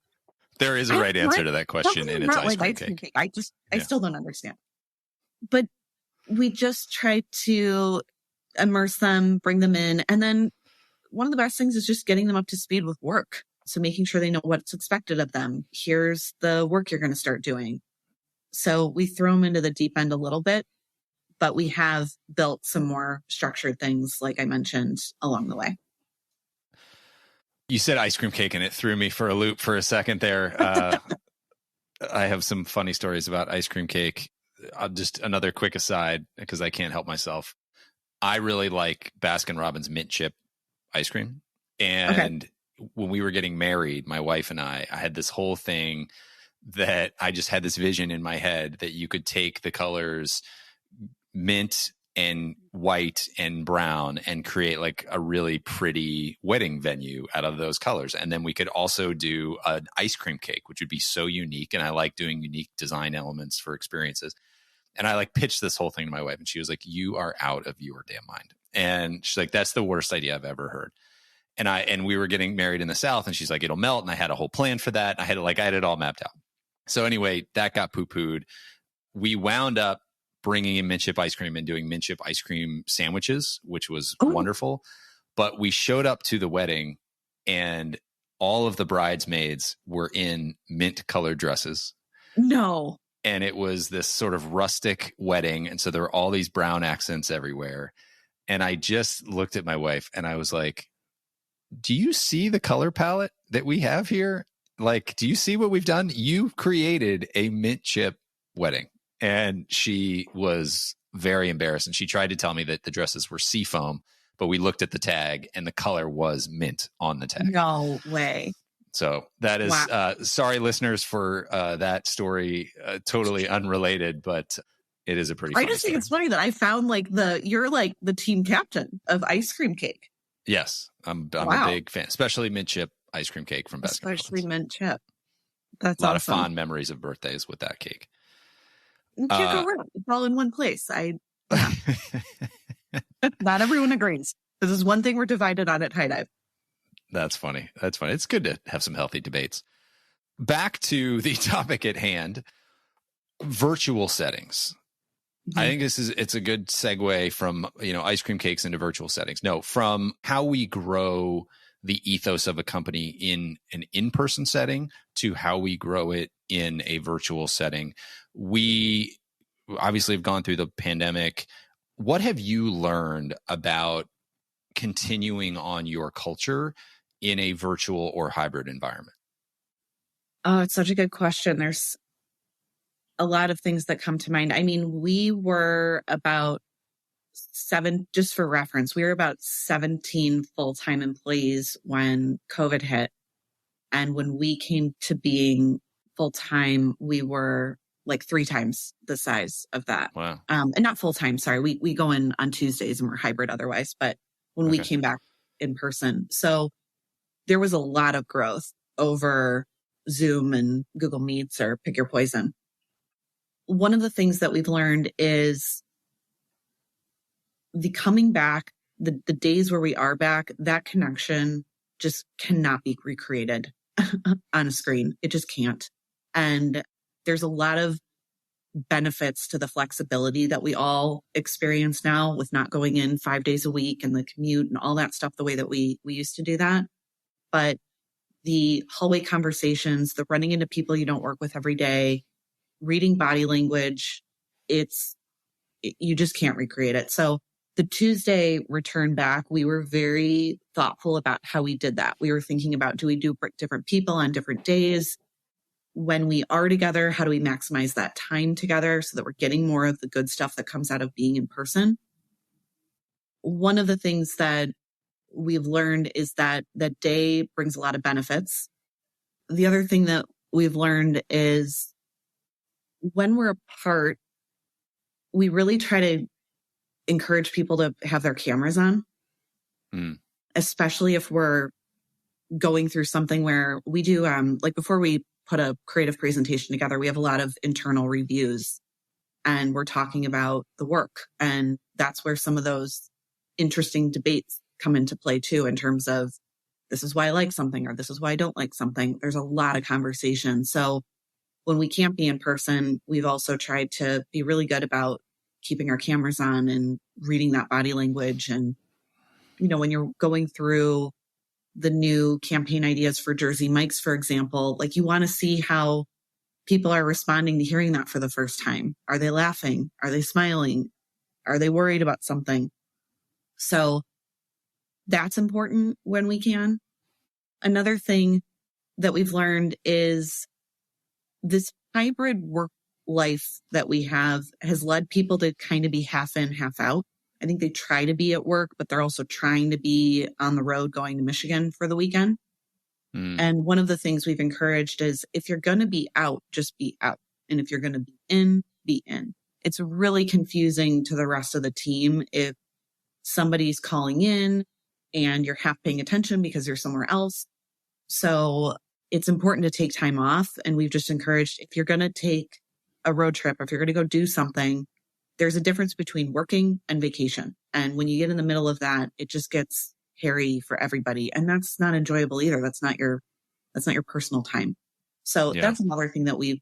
There is a right answer to that question, and it's ice cream cake. I still don't understand. But we just try to immerse them, bring them in. And then one of the best things is just getting them up to speed with work. So making sure they know what's expected of them. Here's the work you're going to start doing. So we throw them into the deep end a little bit, but we have built some more structured things, like I mentioned, along the way. You said ice cream cake, and it threw me for a loop for a second there. I have some funny stories about ice cream cake. Just another quick aside, because I can't help myself. I really like Baskin-Robbins mint chip ice cream. And when we were getting married, my wife and I had this whole thing that I just had this vision in my head that you could take the colors mint and white and brown and create like a really pretty wedding venue out of those colors. And then we could also do an ice cream cake, which would be so unique. And I like doing unique design elements for experiences. And I like pitched this whole thing to my wife, and she was like, "You are out of your damn mind." And she's like, "That's the worst idea I've ever heard." And we were getting married in the South, and she's like, "It'll melt." And I had a whole plan for that. I had it all mapped out. So anyway, that got poo-pooed. We wound up bringing in mint chip ice cream and doing mint chip ice cream sandwiches, which was wonderful. But we showed up to the wedding, and all of the bridesmaids were in mint colored dresses. No. And it was this sort of rustic wedding. And so there were all these brown accents everywhere. And I just looked at my wife and I was like, "Do you see the color palette that we have here? Like, do you see what we've done? You created a mint chip wedding." And she was very embarrassed. And she tried to tell me that the dresses were seafoam, but we looked at the tag and the color was mint on the tag. No way. So that is, sorry listeners for that story, totally unrelated, but it is a pretty funny I just think story. it's funny that I found you're like the team captain of ice cream cake. Yes, I'm a big fan, especially mint chip ice cream cake from Baskin. Especially mint chip. That's a lot awesome. of fond memories of birthdays with that cake. You can't go wrong. It's all in one place. Not everyone agrees. This is one thing we're divided on at High Dive. That's funny. It's good to have some healthy debates. Back to the topic at hand, virtual settings. I think it's a good segue from, ice cream cakes into virtual settings. No, from how we grow the ethos of a company in an in-person setting to how we grow it in a virtual setting. We obviously have gone through the pandemic. What have you learned about continuing on your culture in a virtual or hybrid environment? Oh, it's such a good question. There's a lot of things that come to mind. I mean, we were about just for reference, we were about 17 full-time employees when COVID hit. And when we came to being full-time, we were like 3 times the size of that. Wow. And not full-time, sorry. We go in on Tuesdays and we're hybrid otherwise, but when we came back in person. So there was a lot of growth over Zoom and Google Meets or pick your poison. One of the things that we've learned is the coming back, the days where we are back, that connection just cannot be recreated on a screen. It just can't. And there's a lot of benefits to the flexibility that we all experience now with not going in 5 days a week and the commute and all that stuff the way that we used to do that. But the hallway conversations, the running into people you don't work with every day, reading body language, you just can't recreate it. So The Tuesday return back, we were very thoughtful about how we did that. We were thinking about, do we do different people on different days? When we are together, how do we maximize that time together so that we're getting more of the good stuff that comes out of being in person? One of the things that we've learned is that that day brings a lot of benefits. The other thing that we've learned is when we're apart, we really try to encourage people to have their cameras on, especially if we're going through something where we do, like before we put a creative presentation together, we have a lot of internal reviews and we're talking about the work. And that's where some of those interesting debates come into play too, in terms of this is why I like something or this is why I don't like something. There's a lot of conversation. So when we can't be in person, we've also tried to be really good about keeping our cameras on and reading that body language. And, when you're going through the new campaign ideas for Jersey Mike's, for example, like you want to see how people are responding to hearing that for the first time. Are they laughing? Are they smiling? Are they worried about something? So that's important when we can. Another thing that we've learned is this hybrid work life that we have has led people to kind of be half in, half out. I think they try to be at work, but they're also trying to be on the road going to Michigan for the weekend. And one of the things we've encouraged is if you're going to be out, just be out. And if you're going to be in, be in. It's really confusing to the rest of the team if somebody's calling in and you're half paying attention because you're somewhere else. So it's important to take time off. And we've just encouraged, if you're going to take a road trip, if you're going to go do something, there's a difference between working and vacation. And when you get in the middle of that, it just gets hairy for everybody. And that's not enjoyable either. That's not your personal time. So that's another thing that we've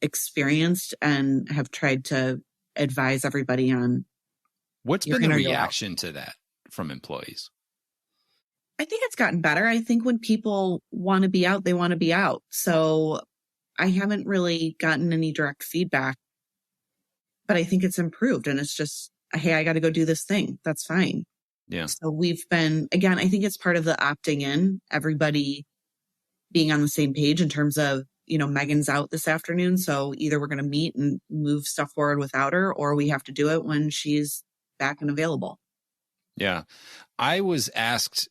experienced and have tried to advise everybody on. What's been the reaction to that from employees? I think it's gotten better. I think when people want to be out, they want to be out. So I haven't really gotten any direct feedback, but I think it's improved. And it's just, hey, I got to go do this thing. That's fine. Yeah. So we've been, again, I think it's part of the opting in, everybody being on the same page in terms of, Megan's out this afternoon. So either we're going to meet and move stuff forward without her, or we have to do it when she's back and available. Yeah. I was asked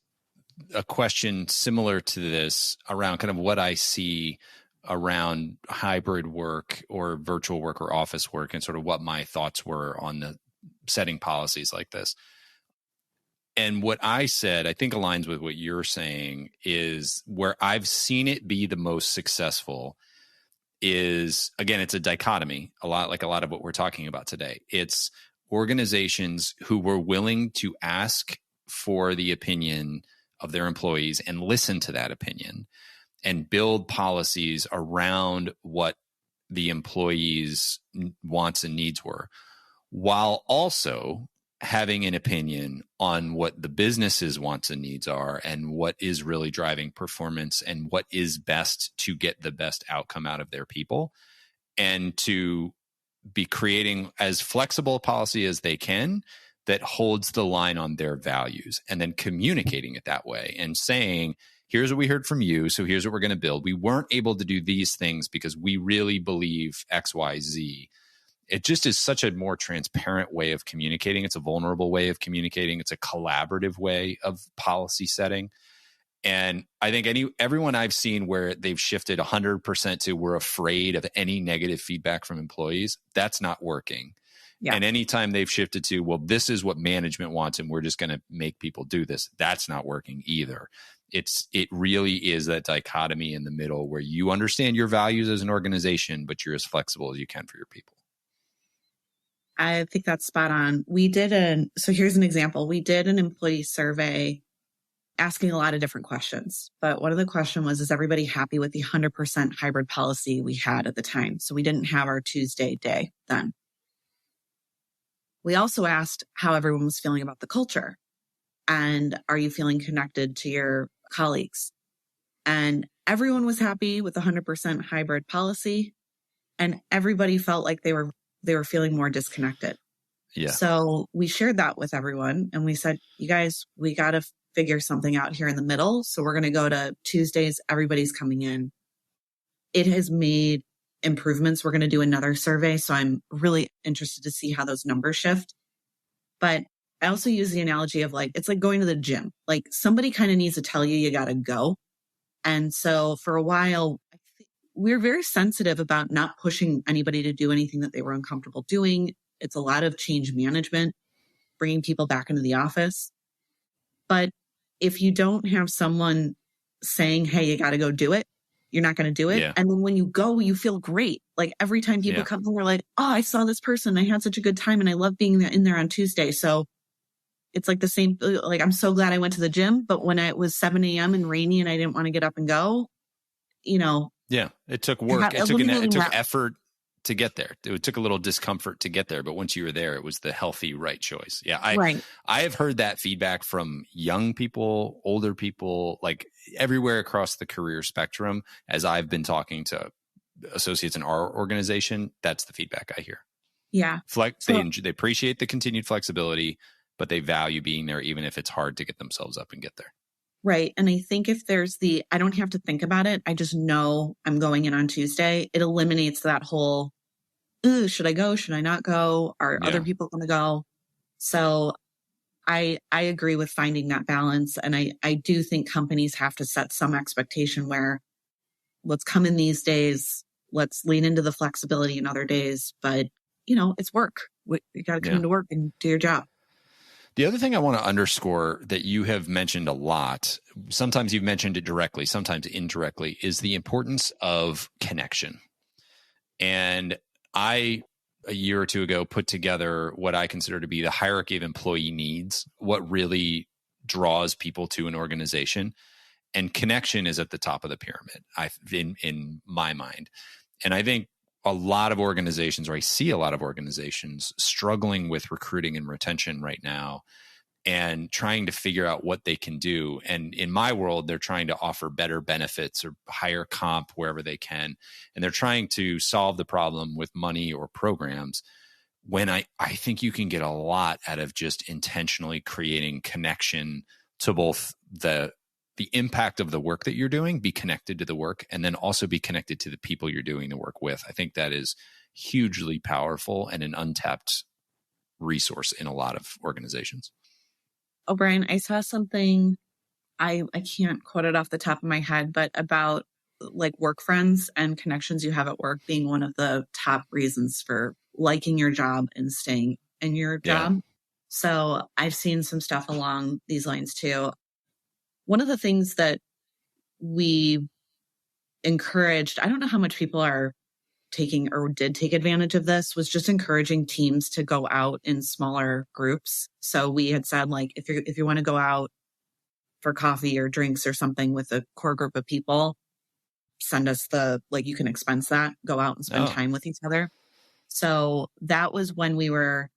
a question similar to this around kind of what I see around hybrid work or virtual work or office work and sort of what my thoughts were on the setting policies like this. And what I said, I think aligns with what you're saying, is where I've seen it be the most successful is, again, it's a dichotomy, a lot of what we're talking about today. It's organizations who were willing to ask for the opinion of their employees and listen to that opinion and build policies around what the employees' wants and needs were, while also having an opinion on what the business's wants and needs are and what is really driving performance and what is best to get the best outcome out of their people, and to be creating as flexible a policy as they can that holds the line on their values, and then communicating it that way and saying, here's what we heard from you, so here's what we're going to build. We weren't able to do these things because we really believe X, Y, Z. It just is such a more transparent way of communicating. It's a vulnerable way of communicating. It's a collaborative way of policy setting. And I think everyone I've seen where they've shifted 100% to we're afraid of any negative feedback from employees, that's not working. Yeah. And anytime they've shifted to, well, this is what management wants and we're just going to make people do this, that's not working either. It really is that dichotomy in the middle where you understand your values as an organization, but you're as flexible as you can for your people. I think that's spot on. So here's an example. We did an employee survey asking a lot of different questions, but one of the questions was, is everybody happy with the 100% hybrid policy we had at the time? So we didn't have our Tuesday day then. We also asked how everyone was feeling about the culture. And are you feeling connected to your colleagues? And everyone was happy with the 100% hybrid policy. And everybody felt like they were feeling more disconnected. Yeah. So we shared that with everyone and we said, you guys, we got to figure something out here in the middle. So we're going to go to Tuesdays. Everybody's coming in. It has made improvements. We're going to do another survey. So I'm really interested to see how those numbers shift. But I also use the analogy of like, it's like going to the gym. Like somebody kind of needs to tell you got to go. And so for a while, we're very sensitive about not pushing anybody to do anything that they were uncomfortable doing. It's a lot of change management, bringing people back into the office. But if you don't have someone saying, hey, you got to go do it, you're not going to do it. Yeah. And then when you go, you feel great. Like every time people come in, we're like, oh, I saw this person. I had such a good time and I love being in there on Tuesday. So it's like the same, like, I'm so glad I went to the gym, but when it was 7 a.m. and rainy and I didn't want to get up and go, you know. Yeah. It took work. It took effort to get there. It took a little discomfort to get there, but once you were there, it was the healthy, right choice. Yeah. I have heard that feedback from young people, older people, like everywhere across the career spectrum. As I've been talking to associates in our organization, that's the feedback I hear. Yeah. They appreciate the continued flexibility, but they value being there, even if it's hard to get themselves up and get there. Right. And I think if there's I don't have to think about it. I just know I'm going in on Tuesday. It eliminates that whole, should I go? Should I not go? Are other people going to go? So I agree with finding that balance. And I do think companies have to set some expectation where let's come in these days. Let's lean into the flexibility in other days. But, it's work. You got to come into work and do your job. The other thing I want to underscore that you have mentioned a lot, sometimes you've mentioned it directly, sometimes indirectly, is the importance of connection. And I, a year or two ago, put together what I consider to be the hierarchy of employee needs, what really draws people to an organization. And connection is at the top of the pyramid, in my mind. And I think a lot of organizations, or I see a lot of organizations struggling with recruiting and retention right now and trying to figure out what they can do. And in my world, they're trying to offer better benefits or higher comp wherever they can. And they're trying to solve the problem with money or programs, when I think you can get a lot out of just intentionally creating connection to both the impact of the work that you're doing, be connected to the work, and then also be connected to the people you're doing the work with. I think that is hugely powerful and an untapped resource in a lot of organizations. Oh, Brian, I saw something, I can't quote it off the top of my head, but about like work friends and connections you have at work being one of the top reasons for liking your job and staying in your job. Yeah. So I've seen some stuff along these lines too. One of the things that we encouraged, I don't know how much people are taking or did take advantage of this, was just encouraging teams to go out in smaller groups. So we had said, like, if you want to go out for coffee or drinks or something with a core group of people, send us you can expense that, go out and spend time with each other. So that was when we were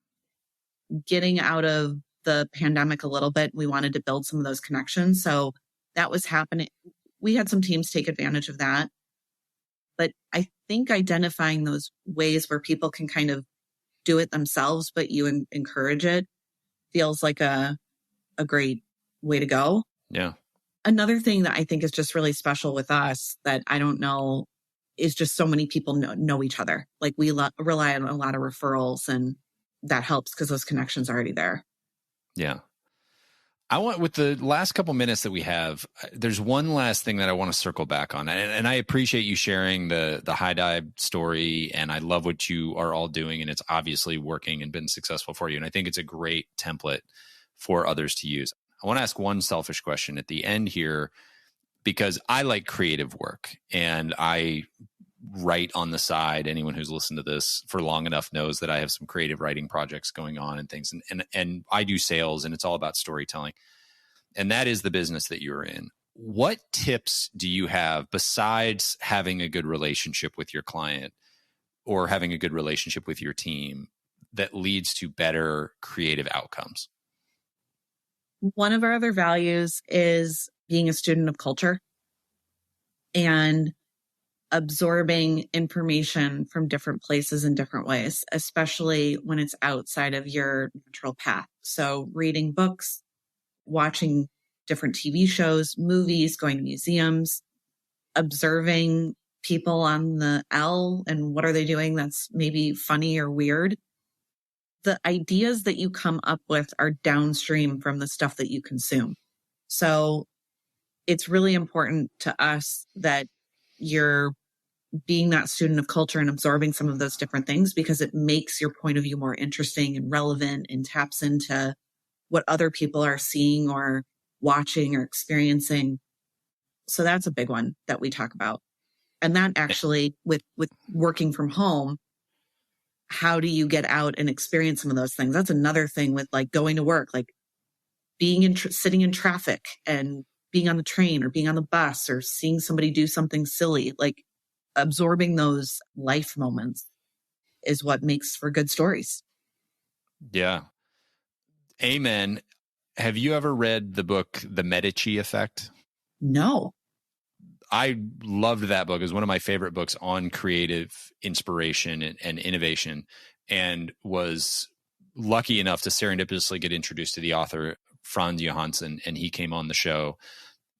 getting out of the pandemic a little bit. We wanted to build some of those connections. So that was happening. We had some teams take advantage of that. But I think identifying those ways where people can kind of do it themselves, but you encourage it, feels like a great way to go. Yeah. Another thing that I think is just really special with us that I don't know is just so many people know each other. Like we rely on a lot of referrals, and that helps because those connections are already there. Yeah. With the last couple minutes that we have, there's one last thing that I want to circle back on. And I appreciate you sharing the high dive story. And I love what you are all doing. And it's obviously working and been successful for you. And I think it's a great template for others to use. I want to ask one selfish question at the end here, because I like creative work and I write on the side. Anyone who's listened to this for long enough knows that I have some creative writing projects going on and things. And I do sales, and it's all about storytelling. And that is the business that you're in. What tips do you have besides having a good relationship with your client or having a good relationship with your team that leads to better creative outcomes? One of our other values is being a student of culture. And absorbing information from different places in different ways, especially when it's outside of your natural path. So reading books, watching different TV shows, movies, going to museums, observing people on the L and what are they doing that's maybe funny or weird. The ideas that you come up with are downstream from the stuff that you consume. So it's really important to us that you're being that student of culture and absorbing some of those different things, because it makes your point of view more interesting and relevant and taps into what other people are seeing or watching or experiencing. So that's a big one that we talk about. And that actually, with working from home, how do you get out and experience some of those things? That's another thing with like going to work, like being sitting in traffic and being on the train or being on the bus or seeing somebody do something silly, like absorbing those life moments is what makes for good stories. Yeah. Amen. Have you ever read the book, The Medici Effect? No. I loved that book. It was one of my favorite books on creative inspiration and innovation, and was lucky enough to serendipitously get introduced to the author, Franz Johansson, and he came on the show.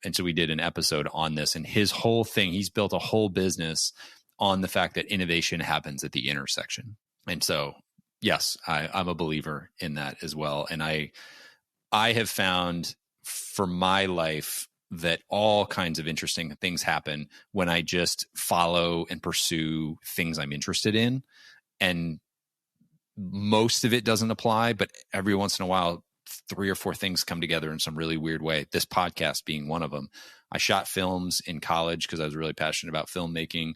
And so we did an episode on this, and his whole thing, he's built a whole business on the fact that innovation happens at the intersection. And so, yes, I'm a believer in that as well. And I have found for my life that all kinds of interesting things happen when I just follow and pursue things I'm interested in. And most of it doesn't apply, but every once in a while, 3 or 4 things come together in some really weird way. This podcast being one of them. I shot films in college because I was really passionate about filmmaking.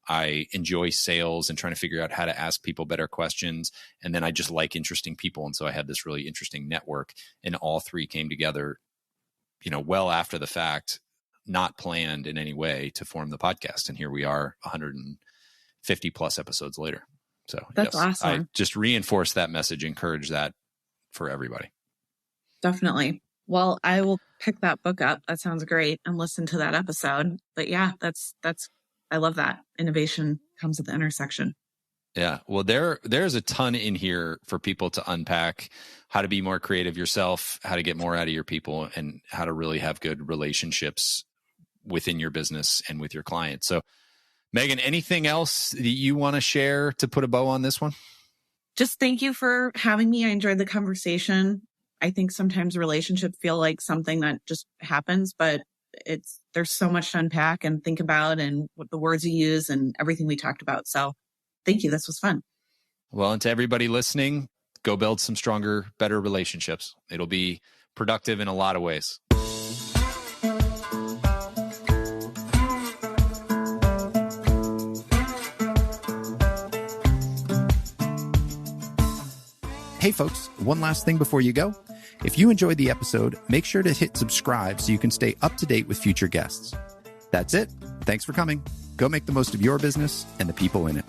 I enjoy sales and trying to figure out how to ask people better questions. And then I just like interesting people. And so I had this really interesting network, and all 3 came together, well after the fact, not planned in any way, to form the podcast. And here we are 150 plus episodes later. So that's awesome. I just reinforce that message, encourage that for everybody. Definitely. Well, I will pick that book up. That sounds great, and listen to that episode. But yeah, that's I love that. Innovation comes at the intersection. Yeah. Well, there's a ton in here for people to unpack: how to be more creative yourself, how to get more out of your people, and how to really have good relationships within your business and with your clients. So, Megan, anything else that you want to share to put a bow on this one? Just thank you for having me. I enjoyed the conversation. I think sometimes relationships feel like something that just happens, but there's so much to unpack and think about, and what the words you use and everything we talked about. So thank you. This was fun. Well, and to everybody listening, go build some stronger, better relationships. It'll be productive in a lot of ways. Hey folks, one last thing before you go. If you enjoyed the episode, make sure to hit subscribe so you can stay up to date with future guests. That's it. Thanks for coming. Go make the most of your business and the people in it.